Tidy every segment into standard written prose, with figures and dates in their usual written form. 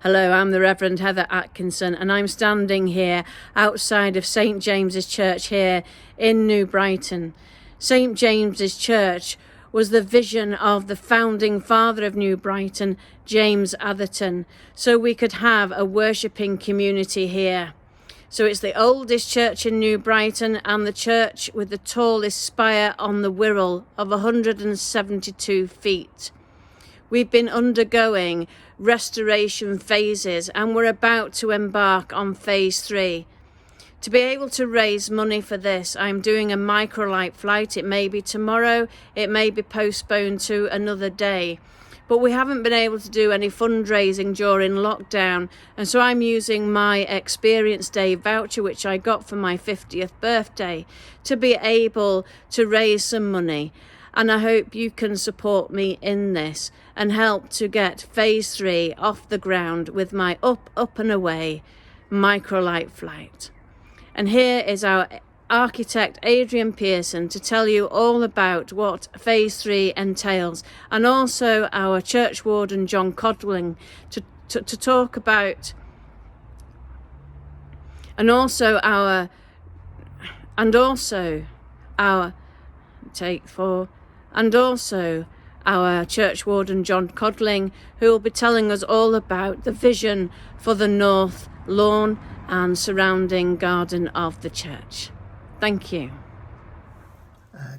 Hello, I'm the Reverend Heather Atkinson, and I'm standing here outside of St James's Church here in New Brighton. St James's Church was the vision of the founding father of New Brighton, James Atherton, so we could have a worshipping community here. So it's the oldest church in New Brighton and the church with the tallest spire on the Wirral of 172 feet. We've been undergoing restoration phases and we're about to embark on phase 3. To be able to raise money for this, I'm doing a Microlight flight. It may be tomorrow, it may be postponed to another day. But we haven't been able to do any fundraising during lockdown, and so I'm using my Experience Day voucher, which I got for my 50th birthday, to be able to raise some money. And I hope you can support me in this and help to get phase 3 off the ground with my up and away Microlight flight. And here is our architect Adrian Pearson to tell you all about what phase 3 entails, and also our church warden John Codling to talk about, and also our take 4, and also our church warden John Codling, who will be telling us all about the vision for the north lawn and surrounding garden of the church. Thank you.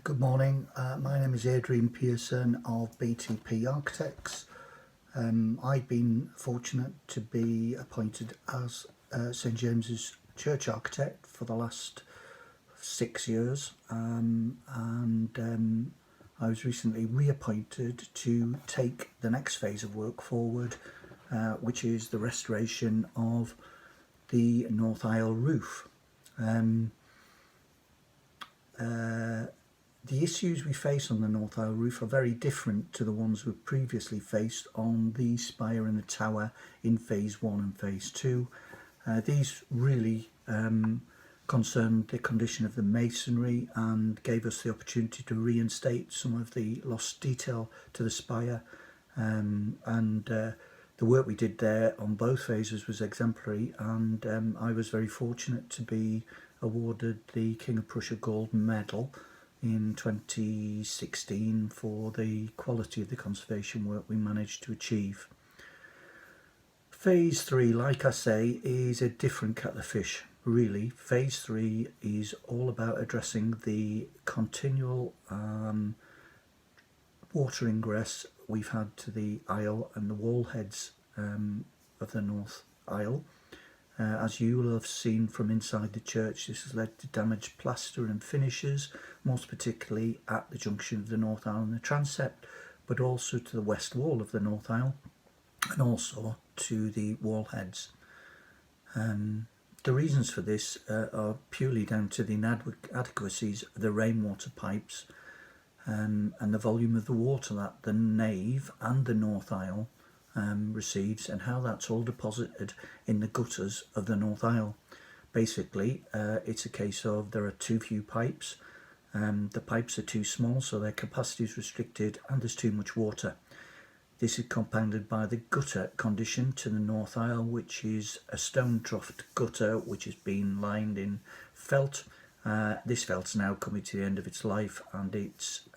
Good morning. My name is Adrian Pearson of BTP Architects. I've been fortunate to be appointed as St James's Church Architect for the last 6 years, and I was recently reappointed to take the next phase of work forward, which is the restoration of the north aisle roof. The issues we face on the north aisle roof are very different to the ones we previously faced on the spire and the tower in phase 1 and phase 2. These really concerned the condition of the masonry and gave us the opportunity to reinstate some of the lost detail to the spire, and the work we did there on both phases was exemplary, and I was very fortunate to be awarded the King of Prussia Gold Medal in 2016 for the quality of the conservation work we managed to achieve. Phase 3, like I say, is a different kettle of fish, really. Phase 3 is all about addressing the continual water ingress we've had to the aisle and the wall heads of the north aisle. As you will have seen from inside the church, this has led to damaged plaster and finishes, most particularly at the junction of the north aisle and the transept, but also to the west wall of the north aisle and also to the wall heads. The reasons for this are purely down to the inadequacies of the rainwater pipes and the volume of the water that the nave and the north aisle receives, and how that's all deposited in the gutters of the north aisle. Basically, it's a case of there are too few pipes, the pipes are too small, so their capacity is restricted, and there's too much water. This is compounded by the gutter condition to the north aisle, which is a stone troughed gutter which has been lined in felt. This felt's now coming to the end of its life, and it's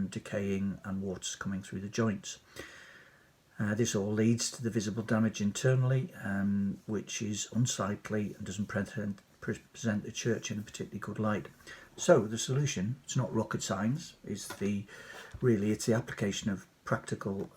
decaying and water's coming through the joints. This all leads to the visible damage internally, which is unsightly and doesn't present the church in a particularly good light. So the solution, it's not rocket science, it's the application of practical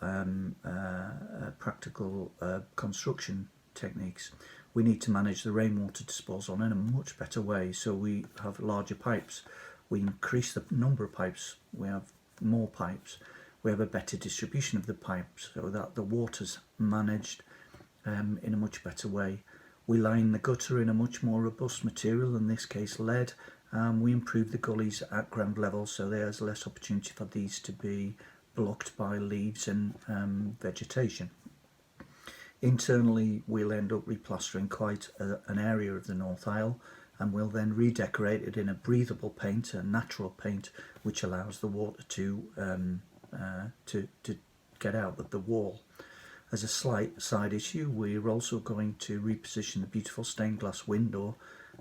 construction techniques. We need to manage the rainwater disposal in a much better way, so we have larger pipes, we increase the number of pipes, we have more pipes, we have a better distribution of the pipes so that the water's managed in a much better way. We line the gutter in a much more robust material, in this case lead, and we improve the gullies at ground level, so there's less opportunity for these to be blocked by leaves and vegetation. Internally, we'll end up replastering quite an area of the north aisle, and we'll then redecorate it in a breathable paint, a natural paint, which allows the water to get out of the wall. as a slight side issue, we're also going to reposition the beautiful stained glass window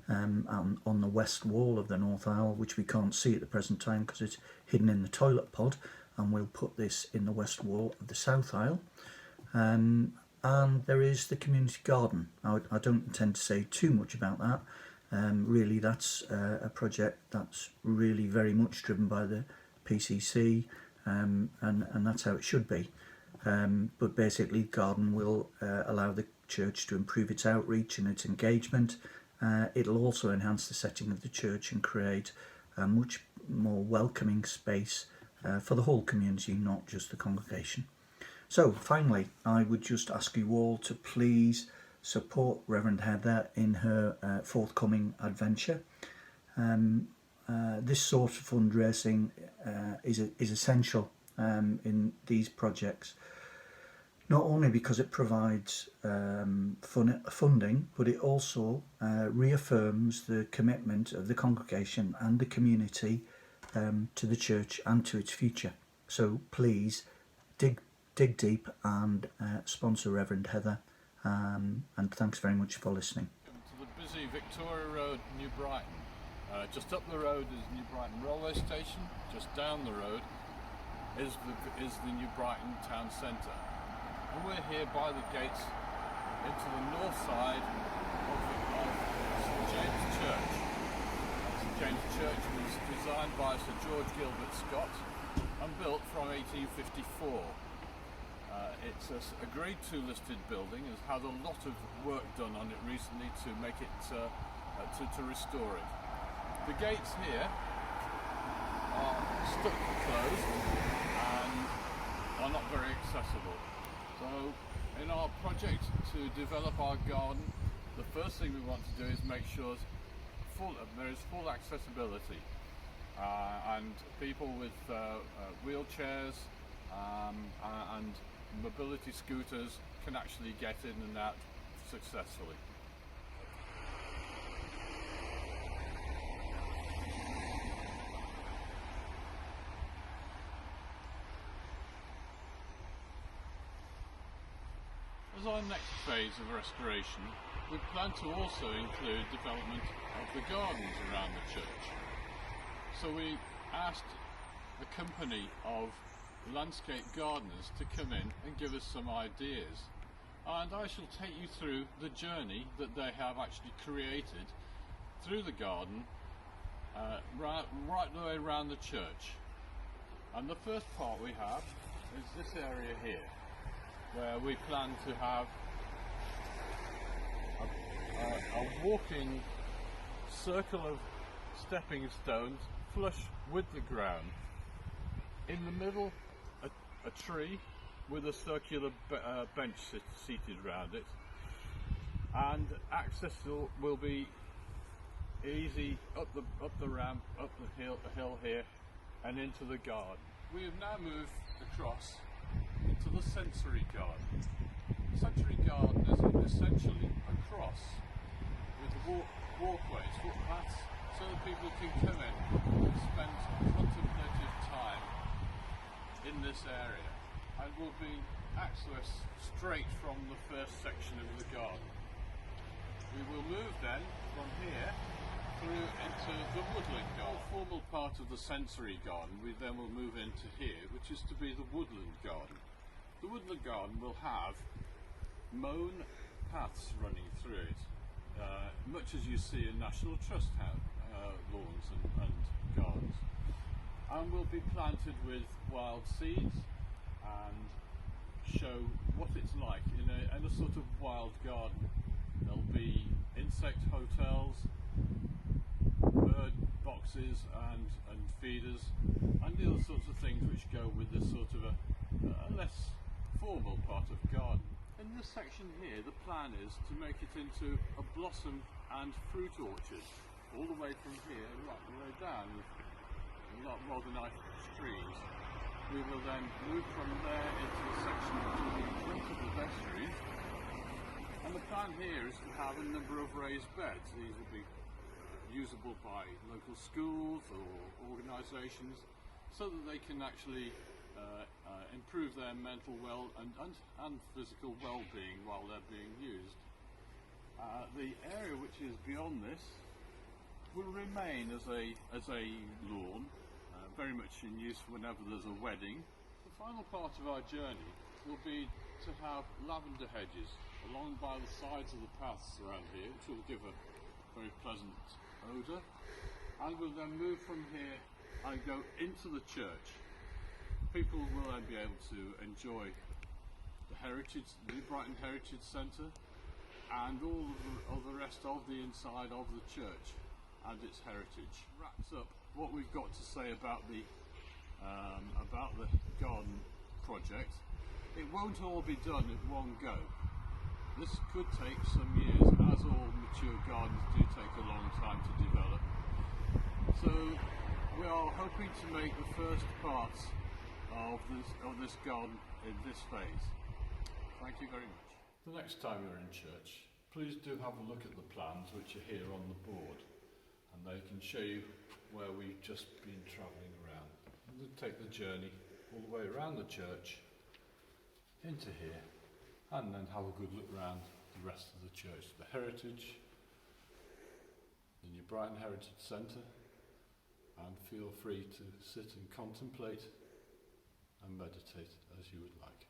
on the west wall of the north aisle, which we can't see at the present time because it's hidden in the toilet pod, and we'll put this in the west wall of the south aisle. And there is the community garden. I don't intend to say too much about that. Really, that's a project that's really very much driven by the PCC, and that's how it should be. But basically, the garden will allow the church to improve its outreach and its engagement. It'll also enhance the setting of the church and create a much more welcoming space for the whole community, not just the congregation. So finally, I would just ask you all to please support Reverend Heather in her forthcoming adventure. This sort of fundraising is essential in these projects, not only because it provides funding, but it also reaffirms the commitment of the congregation and the community to the church and to its future. So please dig deep and sponsor Reverend Heather, and thanks very much for listening. To the busy Victoria Road, New Brighton. Just up the road is New Brighton Railway Station. Just down the road is the New Brighton Town Centre. And we're here by the gates into the north side of St James Church. St James Church was designed by Sir George Gilbert Scott and built from 1854. It's a Grade 2 listed building. It's had a lot of work done on it recently to make it to restore it. The gates here are stuck closed and are not very accessible. So in our project to develop our garden, the first thing we want to do is make sure there is full accessibility, and people with wheelchairs and mobility scooters can actually get in and out successfully. As our next phase of restoration, we plan to also include development of the gardens around the church. So we asked a company of landscape gardeners to come in and give us some ideas, and I shall take you through the journey that they have actually created through the garden, right the way around the church. And the first part we have is this area here, where we plan to have a walking circle of stepping stones flush with the ground. In the middle, a tree with a circular bench seated around it, and access will be easy up the ramp, up the hill here, and into the garden. We have now moved across into the sensory garden. The sensory garden is essentially a cross with walkways, footpaths, so that people can come in and spend contemplative time in this area, and will be accessed straight from the first section of the garden. We will move then from here through into the woodland garden. The formal part of the sensory garden we then will move into here, which is to be the woodland garden. The woodland garden will have mown paths running through it, much as you see in National Trust lawns and gardens, and will be planted with wild seeds and show what it's like in a sort of wild garden. There'll be insect hotels, bird boxes and feeders, and the other sorts of things which go with this sort of a less formal part of garden. In this section here, the plan is to make it into a blossom and fruit orchard, all the way from here right the way down, with a lot of rather nice trees. We will then move from there into the section to the front of the vestry, and the plan here is to have a number of raised beds. These will be usable by local schools or organisations, so that they can actually improve their mental and physical well-being while they're being used. The area which is beyond this will remain as a lawn, very much in use whenever there's a wedding. The final part of our journey will be to have lavender hedges along by the sides of the paths around here, which will give a very pleasant odour. And we'll then move from here and go into the church. People will then be able to enjoy the New Brighton Heritage Centre and all of the rest of the inside of the church and its heritage. Wraps up what we've got to say about the garden project. It won't all be done at one go. This could take some years, as all mature gardens do take a long time to develop. So we are hoping to make the first parts of this garden in this phase. Thank you very much. The next time you're in church, please do have a look at the plans which are here on the board, and they can show you where we've just been travelling around. And we'll take the journey all the way around the church into here, and then have a good look around the rest of the church, the heritage, the New Brighton Heritage Centre, and feel free to sit and contemplate and meditate as you would like.